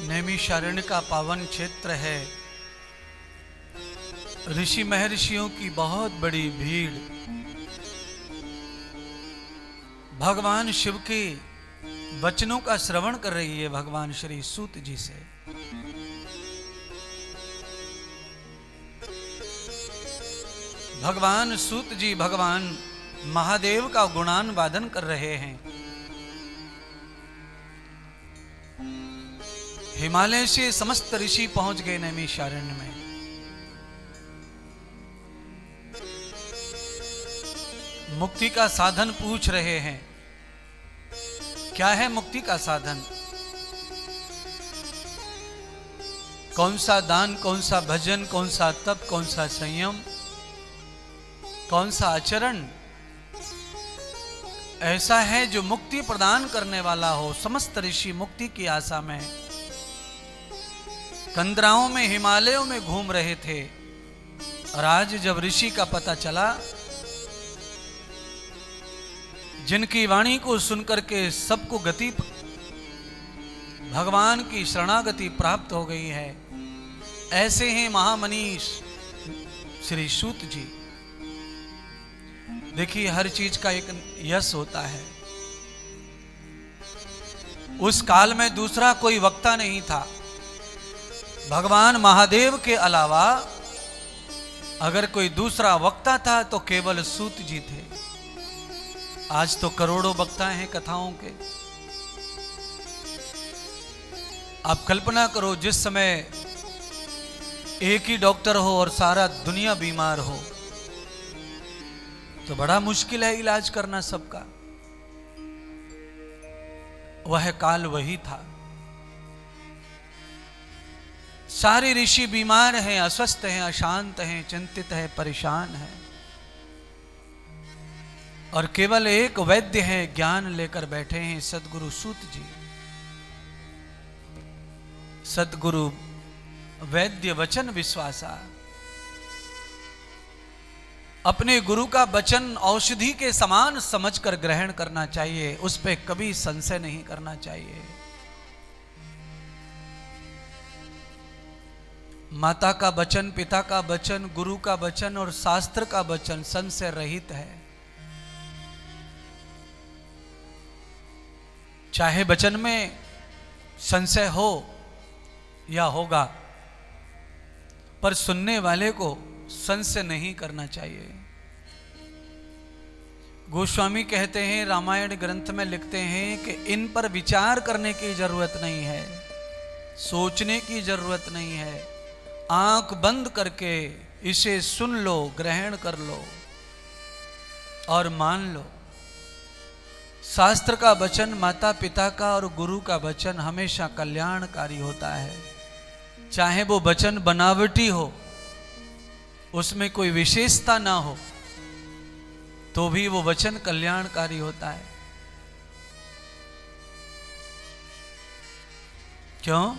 नैमिषारण्य का पावन क्षेत्र है। ऋषि महर्षियों की बहुत बड़ी भीड़ भगवान शिव के वचनों का श्रवण कर रही है भगवान श्री सूत जी से। भगवान सूत जी भगवान महादेव का गुणान वादन कर रहे हैं। हिमालय से समस्त ऋषि पहुंच गए नैमिषारण्य में। मुक्ति का साधन पूछ रहे हैं। क्या है मुक्ति का साधन? कौन सा दान, कौन सा भजन, कौन सा तप, कौन सा संयम, कौन सा आचरण ऐसा है जो मुक्ति प्रदान करने वाला हो। समस्त ऋषि मुक्ति की आशा में कंदराओं में, हिमालयों में घूम रहे थे। और आज जब ऋषि का पता चला, जिनकी वाणी को सुनकर के सबको गति भगवान की शरणागति प्राप्त हो गई है, ऐसे हैं महामनीष श्री सूत जी। देखिए, हर चीज का एक यश होता है। उस काल में दूसरा कोई वक्ता नहीं था। भगवान महादेव के अलावा अगर कोई दूसरा वक्ता था तो केवल सूत जी थे। आज तो करोड़ों वक्ता हैं कथाओं के। आप कल्पना करो, जिस समय एक ही डॉक्टर हो और सारा दुनिया बीमार हो तो बड़ा मुश्किल है इलाज करना सबका। वह काल वही था। सारे ऋषि बीमार हैं, अस्वस्थ हैं, अशांत हैं, चिंतित हैं, परेशान हैं, और केवल एक वैद्य है, ज्ञान लेकर बैठे हैं सदगुरु सूत जी। सदगुरु वैद्य वचन विश्वासा। अपने गुरु का वचन औषधि के समान समझकर ग्रहण करना चाहिए, उस पर कभी संशय नहीं करना चाहिए। माता का वचन, पिता का वचन, गुरु का वचन और शास्त्र का वचन संशय रहित है। चाहे वचन में संशय हो या होगा, पर सुनने वाले को संशय नहीं करना चाहिए। गोस्वामी कहते हैं, रामायण ग्रंथ में लिखते हैं कि इन पर विचार करने की जरूरत नहीं है, सोचने की जरूरत नहीं है। आंख बंद करके इसे सुन लो, ग्रहण कर लो और मान लो। शास्त्र का वचन, माता पिता का और गुरु का वचन हमेशा कल्याणकारी होता है। चाहे वो वचन बनावटी हो, उसमें कोई विशेषता ना हो, तो भी वो वचन कल्याणकारी होता है। क्यों?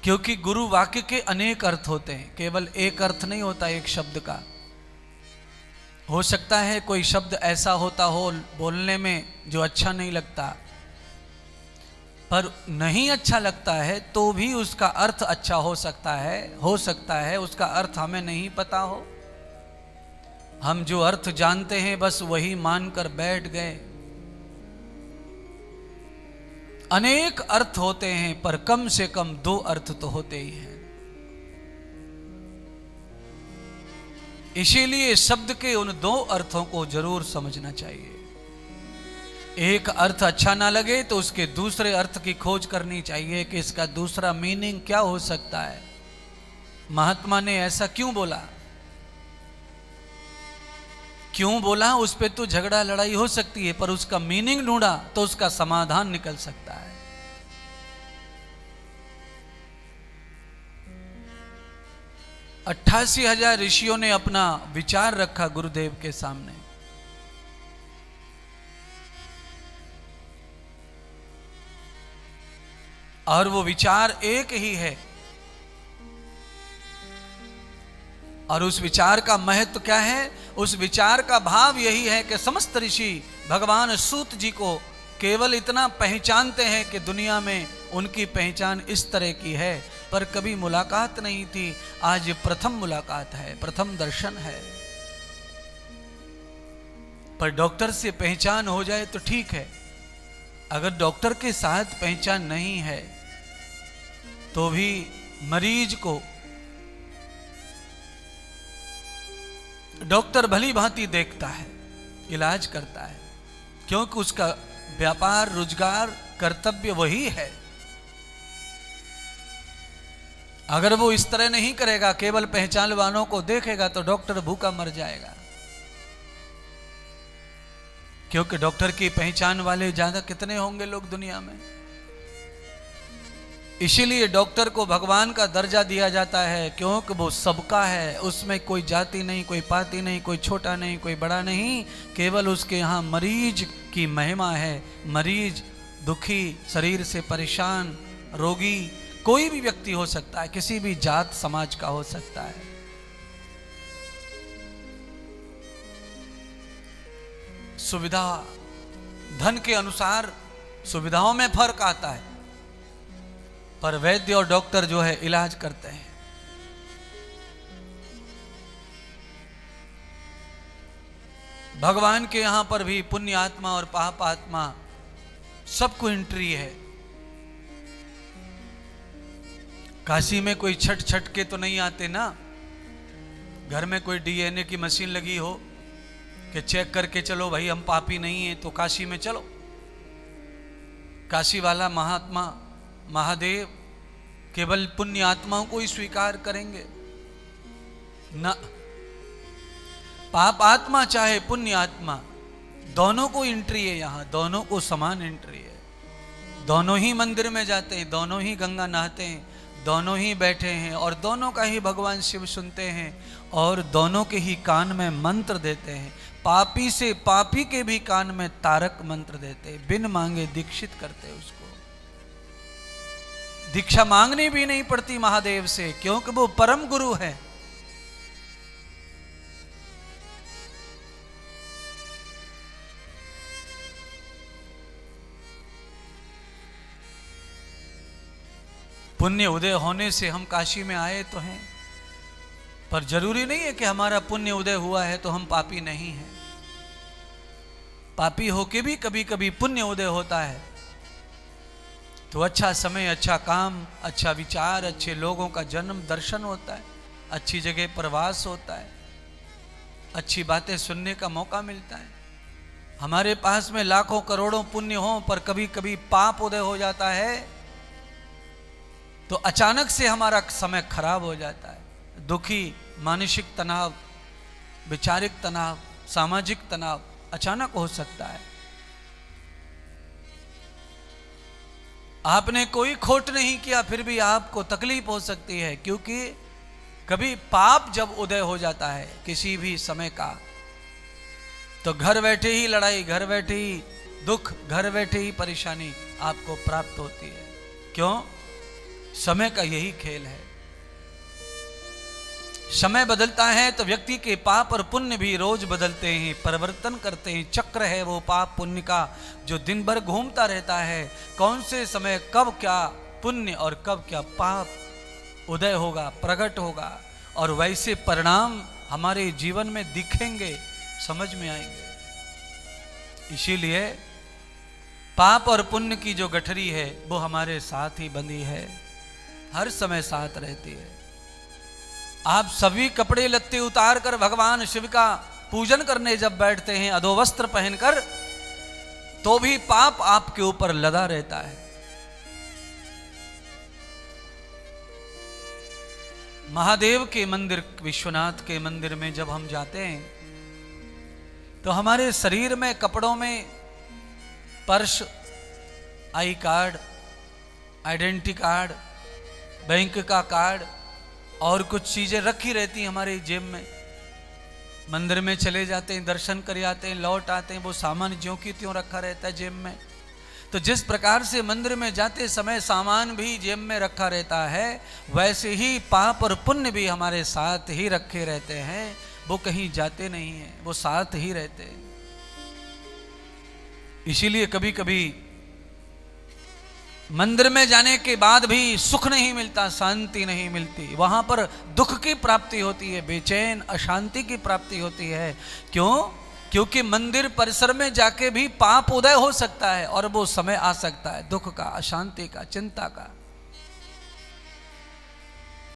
क्योंकि गुरु वाक्य के अनेक अर्थ होते हैं, केवल एक अर्थ नहीं होता एक शब्द का। हो सकता है कोई शब्द ऐसा होता हो बोलने में जो अच्छा नहीं लगता, पर नहीं अच्छा लगता है तो भी उसका अर्थ अच्छा हो सकता है उसका अर्थ हमें नहीं पता हो। हम जो अर्थ जानते हैं बस वही मानकर बैठ गए। अनेक अर्थ होते हैं, पर कम से कम दो अर्थ तो होते ही हैं। इसीलिए शब्द के उन दो अर्थों को जरूर समझना चाहिए। एक अर्थ अच्छा ना लगे तो उसके दूसरे अर्थ की खोज करनी चाहिए कि इसका दूसरा मीनिंग क्या हो सकता है। महात्मा ने ऐसा क्यों बोला, क्यों बोला, उस पे तो झगड़ा लड़ाई हो सकती है, पर उसका मीनिंग ढूंढा तो उसका समाधान निकल सकता है। 88,000 ऋषियों ने अपना विचार रखा गुरुदेव के सामने। और वो विचार एक ही है। और उस विचार का महत्व क्या है? उस विचार का भाव यही है कि समस्त ऋषि भगवान सूत जी को केवल इतना पहचानते हैं कि दुनिया में उनकी पहचान इस तरह की है, पर कभी मुलाकात नहीं थी, आज प्रथम मुलाकात है, प्रथम दर्शन है। पर डॉक्टर से पहचान हो जाए तो ठीक है, अगर डॉक्टर के साथ पहचान नहीं है तो भी मरीज को डॉक्टर भली भांति देखता है, इलाज करता है, क्योंकि उसका व्यापार, रोजगार, कर्तव्य वही है। अगर वो इस तरह नहीं करेगा, केवल पहचान वालों को देखेगा, तो डॉक्टर भूखा मर जाएगा, क्योंकि डॉक्टर की पहचान वाले ज्यादा कितने होंगे लोग दुनिया में। इसीलिए डॉक्टर को भगवान का दर्जा दिया जाता है, क्योंकि वो सबका है, उसमें कोई जाति नहीं, कोई पाति नहीं, कोई छोटा नहीं, कोई बड़ा नहीं, केवल उसके यहाँ मरीज की महिमा है। मरीज, दुखी, शरीर से परेशान, रोगी, कोई भी व्यक्ति हो सकता है, किसी भी जात समाज का हो सकता है। सुविधा, धन के अनुसार सुविधाओं में फर्क आता है, पर वैद्य और डॉक्टर जो है इलाज करते हैं। भगवान के यहां पर भी पुण्य आत्मा और पाप आत्मा सबको एंट्री है। काशी में कोई छट के तो नहीं आते ना, घर में कोई डीएनए की मशीन लगी हो कि चेक करके चलो भाई हम पापी नहीं है, तो काशी में चलो। काशी वाला महात्मा महादेव केवल पुण्य आत्माओं को ही स्वीकार करेंगे ना, पाप आत्मा चाहे पुण्य आत्मा, दोनों को एंट्री है यहाँ, दोनों को समान एंट्री है। दोनों ही मंदिर में जाते हैं, दोनों ही गंगा नहाते हैं, दोनों ही बैठे हैं, और दोनों का ही भगवान शिव सुनते हैं, और दोनों के ही कान में मंत्र देते हैं। पापी से पापी के भी कान में तारक मंत्र देते, बिन मांगे दीक्षित करते उसको। दीक्षा मांगनी भी नहीं पड़ती महादेव से, क्योंकि वो परम गुरु है। पुण्य उदय होने से हम काशी में आए तो हैं, पर जरूरी नहीं है कि हमारा पुण्य उदय हुआ है तो हम पापी नहीं हैं। पापी होके भी कभी कभी पुण्य उदय होता है, तो अच्छा समय, अच्छा काम, अच्छा विचार, अच्छे लोगों का जन्म दर्शन होता है, अच्छी जगह प्रवास होता है, अच्छी बातें सुनने का मौका मिलता है। हमारे पास में लाखों करोड़ों पुण्य हो, पर कभी कभी पाप उदय हो जाता है, तो अचानक से हमारा समय खराब हो जाता है। दुखी, मानसिक तनाव, वैचारिक तनाव, सामाजिक तनाव अचानक हो सकता है। आपने कोई खोट नहीं किया, फिर भी आपको तकलीफ हो सकती है, क्योंकि कभी पाप जब उदय हो जाता है किसी भी समय का, तो घर बैठे ही लड़ाई, घर बैठे ही दुख, घर बैठे ही परेशानी आपको प्राप्त होती है। क्यों? समय का यही खेल है। समय बदलता है तो व्यक्ति के पाप और पुण्य भी रोज बदलते हैं, परिवर्तन करते हैं। चक्र है वो पाप पुण्य का, जो दिन भर घूमता रहता है। कौन से समय कब क्या पुण्य और कब क्या पाप उदय होगा, प्रकट होगा, और वैसे परिणाम हमारे जीवन में दिखेंगे, समझ में आएंगे। इसीलिए पाप और पुण्य की जो गठरी है वो हमारे साथ ही बंधी है, हर समय साथ रहती है। आप सभी कपड़े लत्ते उतार कर भगवान शिव का पूजन करने जब बैठते हैं अधोवस्त्र पहनकर, तो भी पाप आपके ऊपर लदा रहता है। महादेव के मंदिर, विश्वनाथ के मंदिर में जब हम जाते हैं तो हमारे शरीर में, कपड़ों में purse, I card, identity card, bank का कार्ड और कुछ चीजें रखी रहती हैं हमारे जेब में। मंदिर में चले जाते हैं, दर्शन कर आते हैं, लौट आते हैं, वो सामान ज्यों की त्यों रखा रहता है जेब में। तो जिस प्रकार से मंदिर में जाते समय सामान भी जेब में रखा रहता है, वैसे ही पाप और पुण्य भी हमारे साथ ही रखे रहते हैं। वो कहीं जाते नहीं हैं, वो साथ ही रहते हैं। इसीलिए कभी कभी मंदिर में जाने के बाद भी सुख नहीं मिलता, शांति नहीं मिलती, वहां पर दुख की प्राप्ति होती है, बेचैन अशांति की प्राप्ति होती है। क्यों? क्योंकि मंदिर परिसर में जाके भी पाप उदय हो सकता है और वो समय आ सकता है दुख का, अशांति का, चिंता का।